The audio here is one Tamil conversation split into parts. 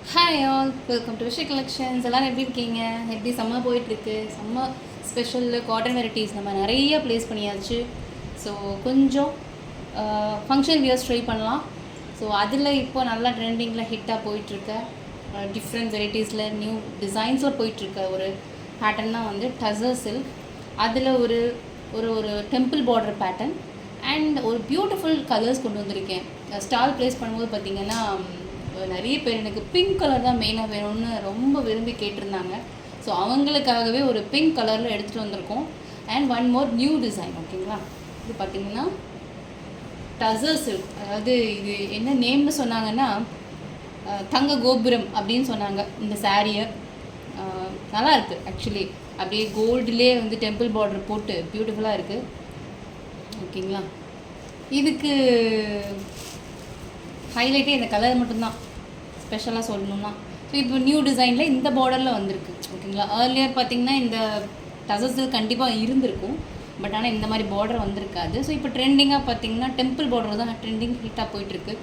Hi all, welcome to Vishay collections. எல்லோரும் எப்படி இருக்கீங்க? எப்படி சம்மர் போயிட்டுருக்கு? சம்மர் ஸ்பெஷலில் காட்டன் வெரைட்டிஸ் நம்ம நிறைய ப்ளேஸ் பண்ணியாச்சு. ஸோ கொஞ்சம் ஃபங்க்ஷன் வியர்ஸ் ட்ரை பண்ணலாம். ஸோ அதில் இப்போ நல்லா ட்ரெண்டிங்கில் ஹிட்டாக போயிட்டுருக்க டிஃப்ரெண்ட் வெரைட்டிஸில் நியூ டிசைன்ஸில் போயிட்டுருக்க ஒரு பேட்டர்ன் வந்து டசர் சில்க். அதில் ஒரு ஒரு ஒரு டெம்பிள் பார்டர் பேட்டர்ன் அண்ட் ஒரு பியூட்டிஃபுல் கலர்ஸ் கொண்டு வந்திருக்கேன். ஸ்டால் ப்ளேஸ் பண்ணும்போது பார்த்திங்கன்னா நிறைய பேர் எனக்கு பிங்க் கலர் தான் மெயினாக வேணும்னு ரொம்ப விரும்பி கேட்டிருந்தாங்க. ஸோ அவங்களுக்காகவே ஒரு பிங்க் கலரில் எடுத்துகிட்டு வந்திருக்கோம். And one more new design. ஓகேங்களா, இது பார்த்திங்கன்னா டசர் சில்க். அதாவது இது என்ன நேம்னு சொன்னாங்கன்னா தங்க கோபுரம் அப்படின்னு சொன்னாங்க. இந்த சாரியை நல்லா இருக்குது ஆக்சுவலி. அப்படியே கோல்டுலேயே வந்து டெம்பிள் பார்டர் போட்டு பியூட்டிஃபுல்லாக இருக்குது. ஓகேங்களா, இதுக்கு ஹைலைட்டே இந்த கலர் மட்டும்தான் ஸ்பெஷலாக சொல்லணுன்னா. ஸோ இப்போ நியூ டிசைனில் இந்த பார்டரில் வந்திருக்கு. ஓகேங்களா, ஏர்லியர் பார்த்திங்கன்னா இந்த டசர்ஸில் கண்டிப்பாக இருந்திருக்கும், பட் ஆனால் இந்த மாதிரி பார்டர் வந்திருக்காது. ஸோ இப்போ ட்ரெண்டிங்காக பார்த்திங்கன்னா டெம்பிள் பார்டர் தான் ட்ரெண்டிங் ஹிட்டாக போயிட்டுருக்கு.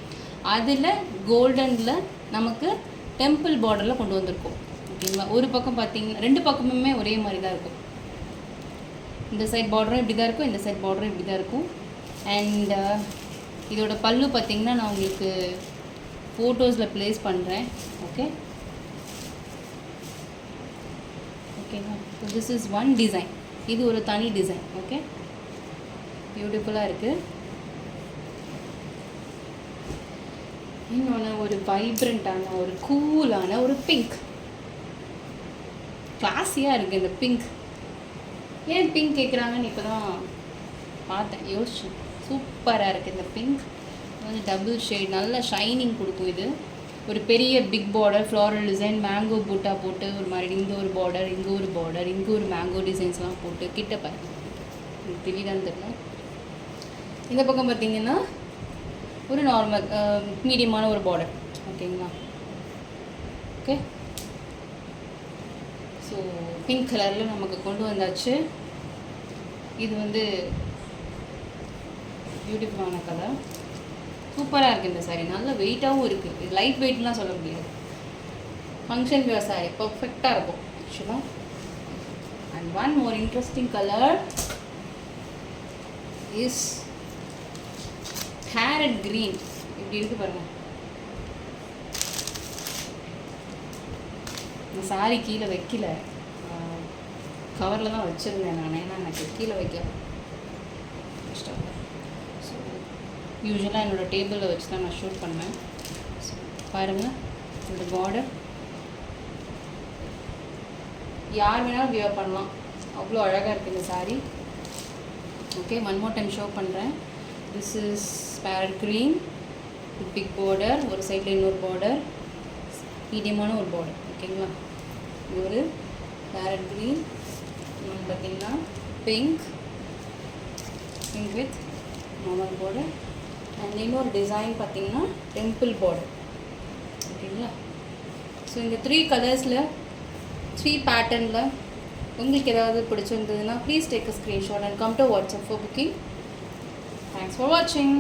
அதில் கோல்டனில் நமக்கு டெம்பிள் பார்டரில் கொண்டு வந்திருக்கோம். ஓகேங்களா, ஒரு பக்கம் பார்த்திங்கன்னா ரெண்டு பக்கமுமே ஒரே மாதிரி தான் இருக்கும். இந்த சைட் பார்டரும் இப்படி தான் இருக்கும், இந்த சைட் பார்டரும் இப்படி தான் இருக்கும். அண்ட் இதோட பல்லு பார்த்திங்கன்னா நான் உங்களுக்கு ஃபோட்டோஸில் ப்ளேஸ் பண்ணுறேன். ஓகேங்களா, so this is one design. இது ஒரு தனி டிசைன். ஓகே, பியூட்டிஃபுல்லாக இருக்குது. இன்னொன்று ஒரு வைப்ரண்ட்டான ஒரு கூலான ஒரு பிங்க். கிளாஸியாக இருக்குது இந்த பிங்க். ஏன் பிங்க் கேட்குறாங்கன்னு இப்போ தான் பார்த்தேன், யோசிச்சேன். சூப்பராக இருக்குது இந்த பிங்க். வந்து டபுள் ஷேட், நல்ல ஷைனிங் கொடுக்கும். இது ஒரு பெரிய big border, floral design, mango buta போட்டு ஒரு மாதிரி இங்கே ஒரு பார்டர், இங்கே ஒரு பார்டர், இங்கே ஒரு மேங்கோ டிசைன்ஸ்லாம் போட்டு கிட்ட பாருங்க, தெரியுதான்னு தெரியல. இந்த பக்கம் பார்த்திங்கன்னா ஒரு நார்மல் மீடியமான ஒரு பார்டர். ஓகேங்களா, ஓகே. ஸோ பிங்க் கலரில் நமக்கு கொண்டு வந்தாச்சு. இது வந்து பியூட்டிஃபுல்லான கலர், சூப்பராக இருக்குது இந்த சாரீ. நல்ல வெயிட்டாகவும் இருக்குது. இது லைட் வெயிட்லாம் சொல்ல முடியாது. ஃபங்க்ஷன் வியர் சாரீ பர்ஃபெக்டாக இருக்கும் ஆக்சுவலாக. And one more interesting colour is parrot green. இப்படி இருக்குது பாருங்கள். இந்த சாரீ கீழே வைக்கல, கவரில் தான் வச்சுருந்தேன் நான். ஏன்னா எனக்கு கீழே வைக்க கஷ்டம். ஸோ யூஸ்வலாக என்னோடய டேபிளில் வச்சு தான் நான் ஷூட் பண்ணேன். ஸோ பாருங்கள், இந்த பார்டர் யார் வேணாலும் வியர் பண்ணலாம், அவ்வளோ அழகாக இருக்குது இந்த sari. Okay, one more time show பண்ணுறேன். This is parrot green with big border. ஒரு சைடில் இன்னொரு பார்டர், மீடியமான ஒரு பார்டர். ஓகேங்களா, இது ஒரு பேரட் க்ரீன். இன்னொன்று பார்த்திங்கன்னா pink with normal border. And இன்னொரு டிசைன் பார்த்திங்கன்னா டெம்பிள் பார்டர். ஓகேங்களா, ஸோ இந்த 3 கலர்ஸில் 3 பேட்டர்னில் உங்களுக்கு ஏதாவது பிடிச்சிருந்ததுன்னா please take a screenshot and come to WhatsApp for booking. Thanks for வாட்சிங்.